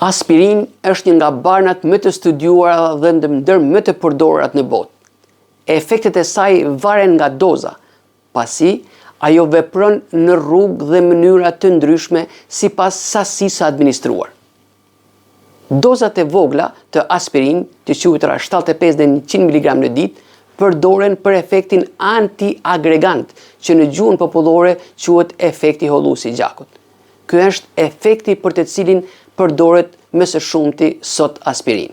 Aspirin është një nga barnat më të studiuara dhe ndër më të përdorat në botë. Efektet e saj varen nga doza, pasi ajo vepron në rrugë dhe mënyra të ndryshme sipas sasisë administruar. Dozat e vogla të aspirin, të quajtura 75 dhe 100 mg në ditë, përdoren për efektin anti-agregant, që në gjuhën popullore quhet efekti holluesi i gjakut. Ky është efekti për të cilin përdoret më së shumti sot aspirin.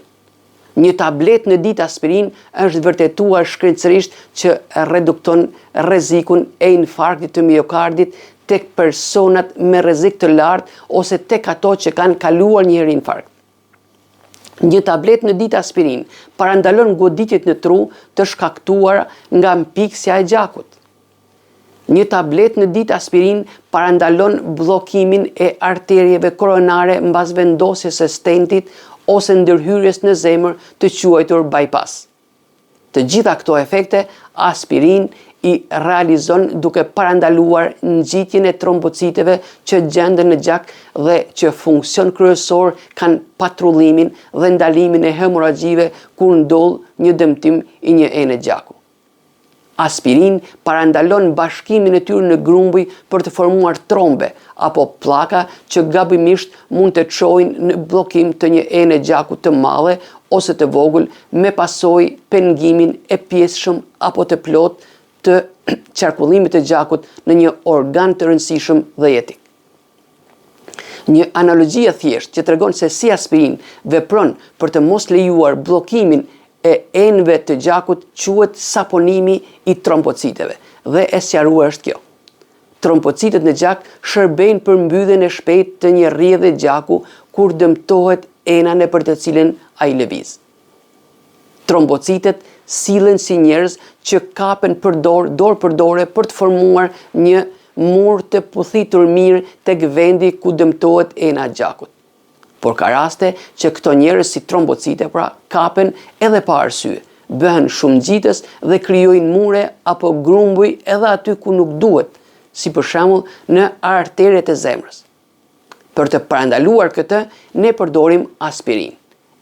Një tablet në ditë aspirin është vërtetuar shkencërisht që redukton rrezikun e infarktit të miokardit tek personat me rrezik të lartë ose tek ato që kanë kaluar një herë infarkt. Një tablet në ditë aspirin parandalon goditjet në tru të shkaktuara nga mpiksja e gjakut. Një tablet në ditë aspirin parandalon bllokimin e arterieve koronare mbas vendosjes së stentit ose ndërhyrjes në zemër të quajtur bypass. Të gjitha këto efekte aspirin i realizon duke parandaluar ngjitjen e trombociteve që gjenden në gjak dhe që funksion kryesor kanë patrullimin dhe ndalimin e hemorragjive kur ndodh një dëmtim i një ene gjaku. Aspirin parandalon bashkimin e tyre në grumbuj për të formuar trombe apo pllaka që gabimisht mund të çojnë në bllokim të një ene gjaku të madhe ose të vogël me pasojë pengimin e pjesëshëm apo të plotë të qarkullimit të gjakut në një organ të rëndësishëm dhe jetik. Një analogji e thjeshtë që tregon se si aspirin vepron për të mos lejuar bllokimin e enëve të gjakut quhet saponimi i trombociteve dhe e sqaruar është kjo. Trombocitet në gjak shërbejnë për mbylljen e shpejtë të një rrjedhe gjaku kur dëmtohet ena nëpër të cilën ai lëviz. Trombocitet sillen si njerëz që kapen dorë për dore për të formuar një mur të puthitur mirë tek vendi ku dëmtohet ena e gjakut. Por ka raste që këto njerëz si trombocite kapen edhe pa arsye, bëhen shumë ngjitës dhe krijojnë mure apo grumbuj edhe aty ku nuk duhet, si për shembull në arteret e zemrës. Për të parandaluar këtë, ne përdorim aspirin,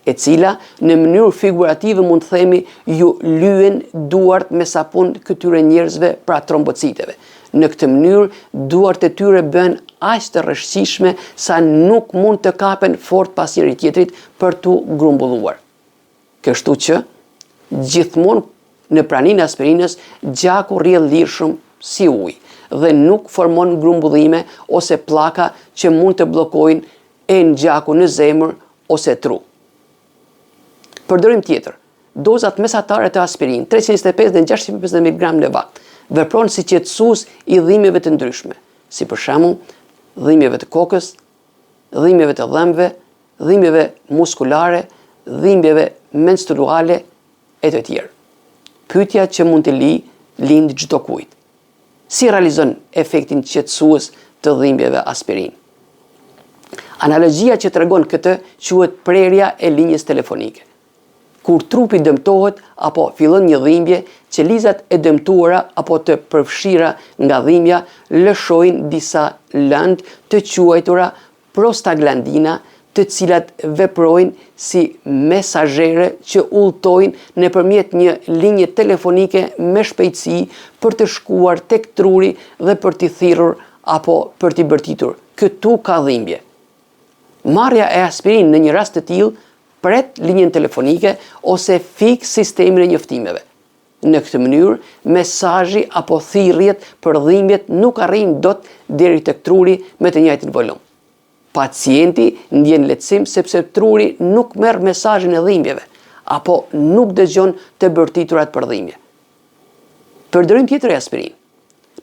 e cila në mënyrë figurative mund të themi ju lyen duart me sapun këtyre njerëzve pra trombociteve. Në këtë mënyrë, duart e tyre bëhen aq të rreshqishme sa nuk mund të kapen fort pas njëri tjetrit për t'u grumbulluar. Kështu që, gjithmonë në praninë e aspirinës, gjaku rrjedh lirshëm si ujë dhe nuk formon grumbullime ose pllaka që mund të bllokojnë enë gjaku në zemër ose tru. Përdorim tjetër, dozat mesatare të aspirin, 325 dhe 650 mg në vakt, vepron si qetësues i dhimbjeve të ndryshme, si për shembull dhimbjeve të kokës, dhimbjeve të dhëmbëve, dhimbjeve muskulare, dhimbjeve menstruale e të tjerë. Pyetja që mund të lind çdo kujt. Si realizon efektin qetësues të dhimbjeve aspirin? Analogjia që tregon këtë quhet prerja e linjës telefonike. Kur trupi dëmtohet apo fillon një dhimbje, qelizat e dëmtuara apo të përfshira nga dhimbja lëshojnë disa lëndë të quajtura prostaglandina, të cilat veprojnë si mesazhere që udhtojnë nëpërmjet një linje telefonike me shpejtësi për të shkuar tek truri dhe për t'i thirrur apo për t'i bërtitur. Këtu ka dhimbje. Marrja e aspirin në një rast të tillë pret linjën telefonike ose fik sistemin e njoftimeve. Në këtë mënyrë, mesazhi apo thirrjet për dhimbjet nuk arrijnë dot deri tek truri me të njëjtin volum. Pacienti ndjen lehtësim sepse truri nuk merr mesazhin e dhimbjeve apo nuk dëgjon të bërtiturat për dhimbje. Përdorim tjetër e aspirin.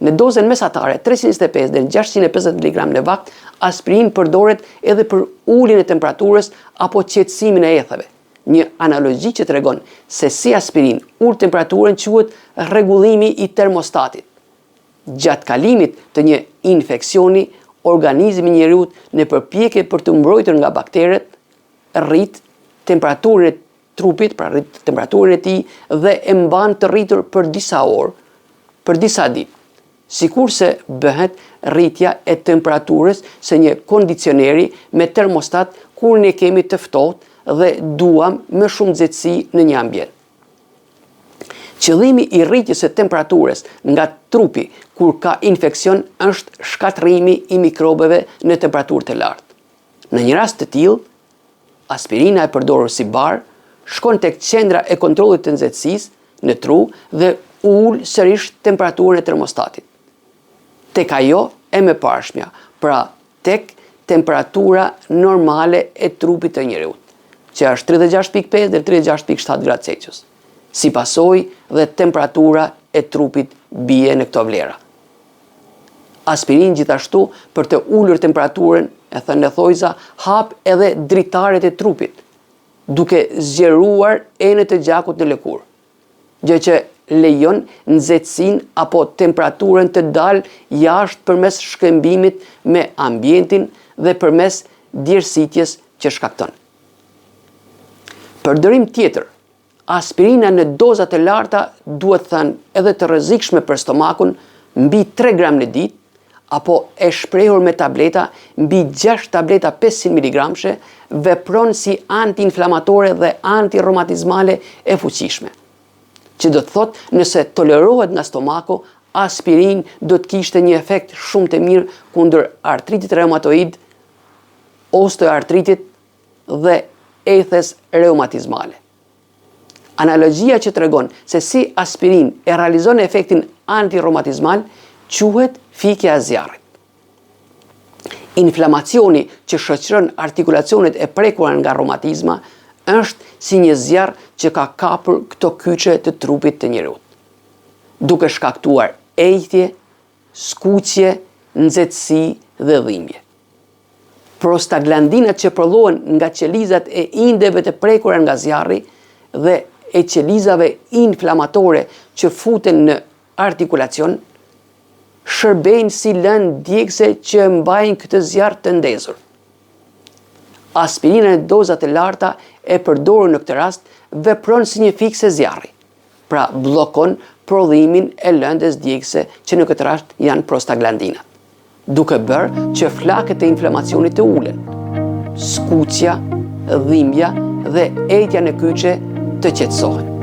Në dozën mesatare 325 dhe 650 mg në vakt, aspirin përdoret edhe për uljen e temperaturës apo qetësimin e ethave. Një analogji që tregon se si aspirin ul temperaturën quhet rregullimi i termostatit. Gjatë kalimit të një infeksioni, organizmi i njeriut në përpjekje për të mbrojtur nga bakteret, rrit temperaturën e trupit, pra rrit temperaturën e tij dhe e mban të rritur për disa orë, për disa ditë. sikurse bëhet rritja e temperaturës së një kondicioneri me termostat kur ne kemi të ftohtë dhe duam më shumë nxehtësi në një ambient. Qëllimi i rritjes së temperaturës nga trupi kur ka infeksion është shkatrimi i mikrobeve në temperaturë të lartë. Në një rast të tillë, aspirina e përdorur si bar shkon tek qendra e kontrollit të nxehtësisë në tru dhe ul sërish temperaturën e termostatit. Tek ajo e mëparshmja, pra tek temperatura normale e trupit të njeriut, që është 36.5 dhe 36.7 gradë Celsius. Si pasojë dhe temperatura e trupit bie në këto vlera. Aspirin gjithashtu për të ulur temperaturën, e thënë thojza, hap edhe dritaret e trupit, duke zgjeruar enët e gjakut në lëkurë, gjë që lejon nxehtësinë apo temperaturën të dalë jashtë përmes shkëmbimit me ambientin dhe përmes djersitjes që shkakton. Përdorim tjetër, aspirina në doza të larta duhet thënë edhe të rrezikshme për stomakun mbi 3 gram në ditë, apo e shprehur me tableta mbi 6 tableta 500 mg, vepron si antiinflamatore dhe antiromatizmale e fuqishme. Që do të thotë nëse tolerohet nga stomaku, aspirin do të kishte një efekt shumë të mirë kundër artritit reumatoid, osteoartritit dhe ethes reumatizmale. Analogjia që tregon se si aspirin e realizon efektin antiromatizmal quhet fikja e zjarrit. Inflamacioni që shoqëron artikulacionet e prekura nga reumatizma është si një zjarr që ka kapur këto kyçe të trupit të njeriut, duke shkaktuar ejtje, skuqje, nxehtësi dhe dhimbje. Prostaglandinat që prodhohen nga qelizat e indeve të prekura nga zjarri dhe e qelizave inflamatore që futen në artikulacion, shërbejnë si lëndë djegëse që mbajnë këtë zjarr të ndezur. Aspirina në doza të larta e përdorur në këtë rast vepron si një fikse zjarri, pra bllokon prodhimin e lëndës djegëse që në këtë rast janë prostaglandinat, duke bërë që flakët e inflamacionit të ulen, skuqja, dhimbja dhe ejtja në kyçe të qetësohen.